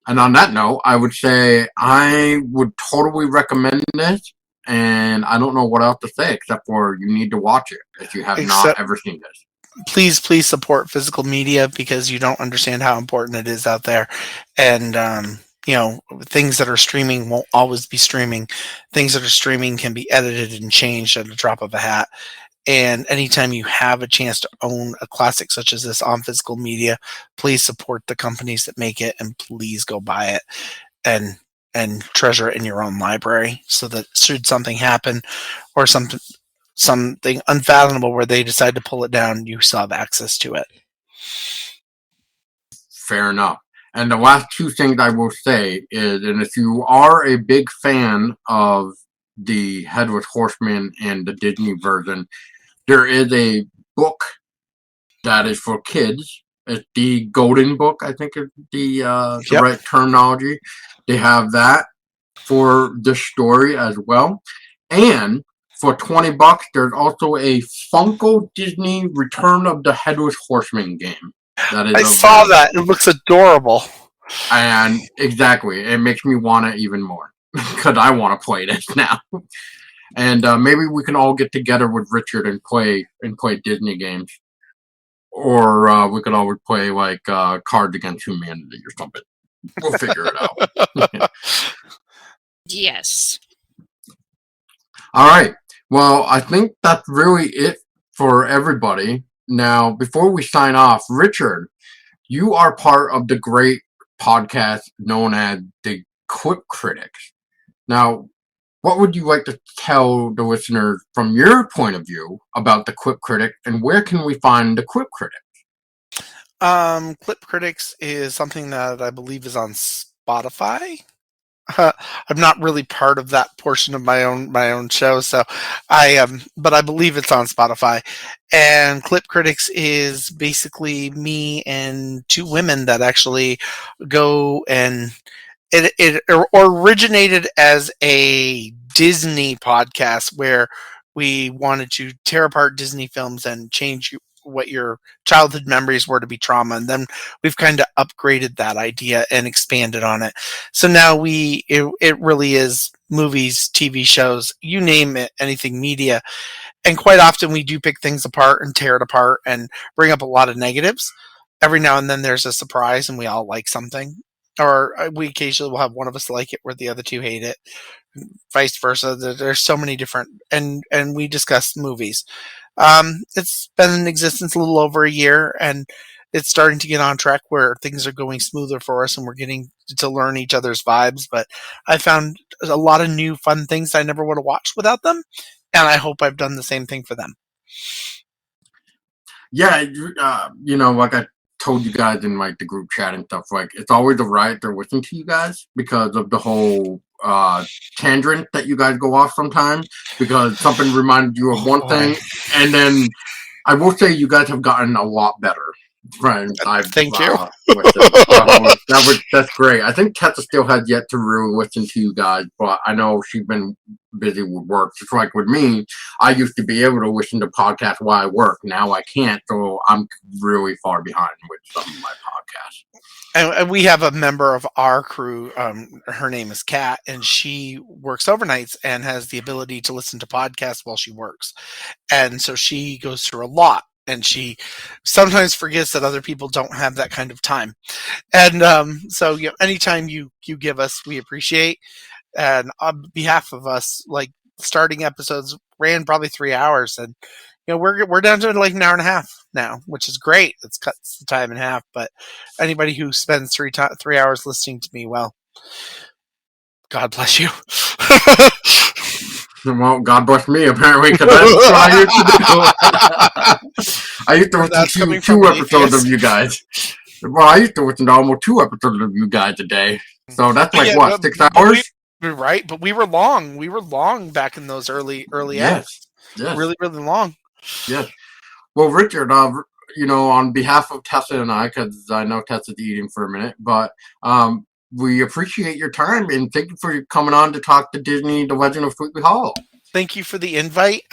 And on that note, I would say I would totally recommend this, and I don't know what else to say except for you need to watch it if you have not ever seen this. Please support physical media, because you don't understand how important it is out there. And, things that are streaming won't always be streaming. Things that are streaming can be edited and changed at a drop of a hat. And anytime you have a chance to own a classic such as this on physical media, please support the companies that make it, and please go buy it and treasure it in your own library, so that should something happen, or something unfathomable where they decide to pull it down, you still have access to it. Fair enough. And the last two things I will say is, and if you are a big fan of the Headless Horseman and the Disney version, there is a book that is for kids. It's the Golden Book, I think is the right terminology. They have that for the story as well. And for $20, there's also a Funko Disney Return of the Headless Horseman game. I saw that. It looks adorable. And exactly, it makes me want it even more, because I want to play this now. And maybe we can all get together with Richard and play Disney games, or we could always play like Cards Against Humanity or something. We'll figure it out. Yes. All right. Well, I think that's really it for everybody. Now, before we sign off, Richard, you are part of the great podcast known as the Quip Critics. Now, what would you like to tell the listeners from your point of view about the Quip Critic, and where can we find the Quip Critic? Quip Critics is something that I believe is on Spotify. I'm not really part of that portion of my own show, so but I believe it's on Spotify. And Clip Critics is basically me and two women that actually go, and it originated as a Disney podcast where we wanted to tear apart Disney films and change what your childhood memories were to be trauma, and then we've kind of upgraded that idea and expanded on it. So now it really is movies, TV shows, you name it, anything media. And quite often we do pick things apart and tear it apart and bring up a lot of negatives. Every now and then there's a surprise and we all like something, or we occasionally will have one of us like it where the other two hate it, vice versa. There's so many different, and we discuss movies. It's been in existence a little over a year, and it's starting to get on track where things are going smoother for us, and we're getting to learn each other's vibes. But I found a lot of new fun things I never would have watched without them, and I hope I've done the same thing for them. Yeah, like I told you guys in like the group chat and stuff, like it's always a riot to listen to you guys because of the whole tangent that you guys go off sometimes because something reminded you of one thing, and then I will say you guys have gotten a lot better. Friends, Thank you. That's great. I think Tessa still has yet to really listen to you guys, but I know she's been busy with work. Just like with me, I used to be able to listen to podcasts while I work. Now I can't, so I'm really far behind with some of my podcasts. And we have a member of our crew. Her name is Kat, and she works overnights and has the ability to listen to podcasts while she works. And so she goes through a lot, and she sometimes forgets that other people don't have that kind of time. And so anytime you give us, we appreciate. And on behalf of us, like starting episodes ran probably 3 hours, and we're down to like an hour and a half now, which is great. It's cut the time in half. But anybody who spends 3 hours listening to me, well, God bless you. Well, God bless me, apparently, because that's what I used to do. I used to listen to 2 episodes of you guys. Well, I used to listen to almost 2 episodes of you guys a day. So that's like, 6 hours? Right, but we were long. We were long back in those early yes. Yes. Really, really long. Yes. Well, Richard, on behalf of Tessa and I, because I know Tessa's eating for a minute, but we appreciate your time, and thank you for coming on to talk to Disney, The Legend of Sleepy Hollow. Thank you for the invite.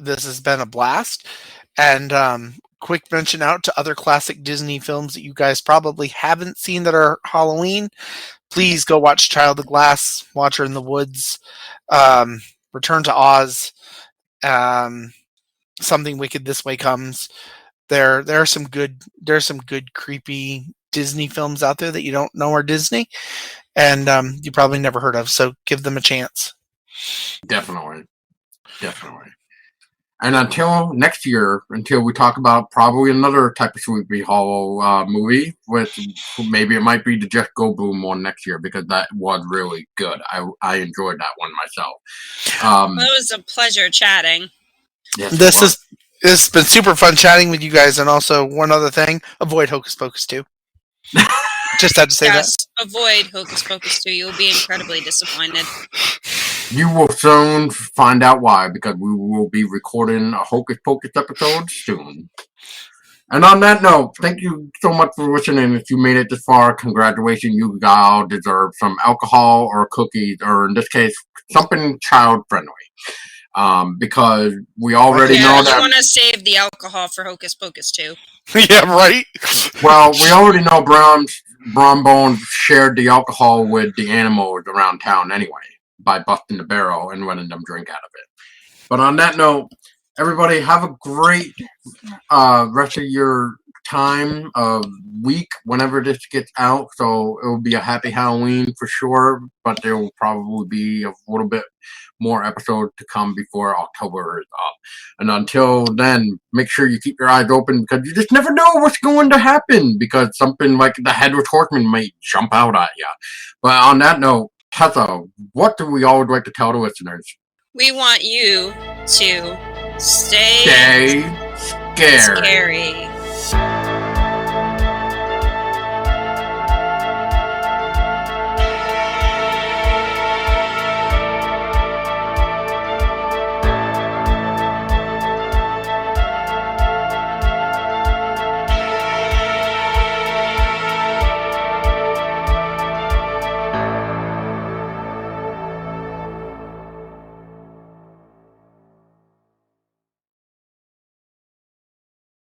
This has been a blast. And quick mention out to other classic Disney films that you guys probably haven't seen that are Halloween. Please go watch Child of Glass, Watcher in the Woods, Return to Oz, Something Wicked This Way Comes. There are some good creepy Disney films out there that you don't know are Disney, and you probably never heard of. So give them a chance. Definitely. And until next year, until we talk about probably another type of Sleepy Hollow movie, with maybe it might be the Jeff Goldblum one next year, because that was really good. I enjoyed that one myself. It was a pleasure chatting. Yes, it's been super fun chatting with you guys, and also one other thing: avoid Hocus Pocus 2. Just had to say that. Avoid Hocus Pocus 2. You'll be incredibly disappointed. You will soon find out why, because we will be recording a Hocus Pocus episode soon. And on that note, thank you so much for listening. If you made it this far, congratulations. You all deserve some alcohol or cookies, or in this case, something child-friendly. Because we already know that... you want to save the alcohol for Hocus Pocus 2. Yeah, right? Well, we already know Brom Bones shared the alcohol with the animals around town anyway, by busting the barrel and letting them drink out of it. But on that note, everybody have a great rest of your time of week whenever this gets out. So it will be a happy Halloween for sure, but there will probably be a little bit more episodes to come before October is up. And until then, make sure you keep your eyes open, because you just never know what's going to happen, because something like the Headless Horseman may jump out at you. But on that note, Tessa, what do we always like to tell the listeners? We want you to stay scary. scary.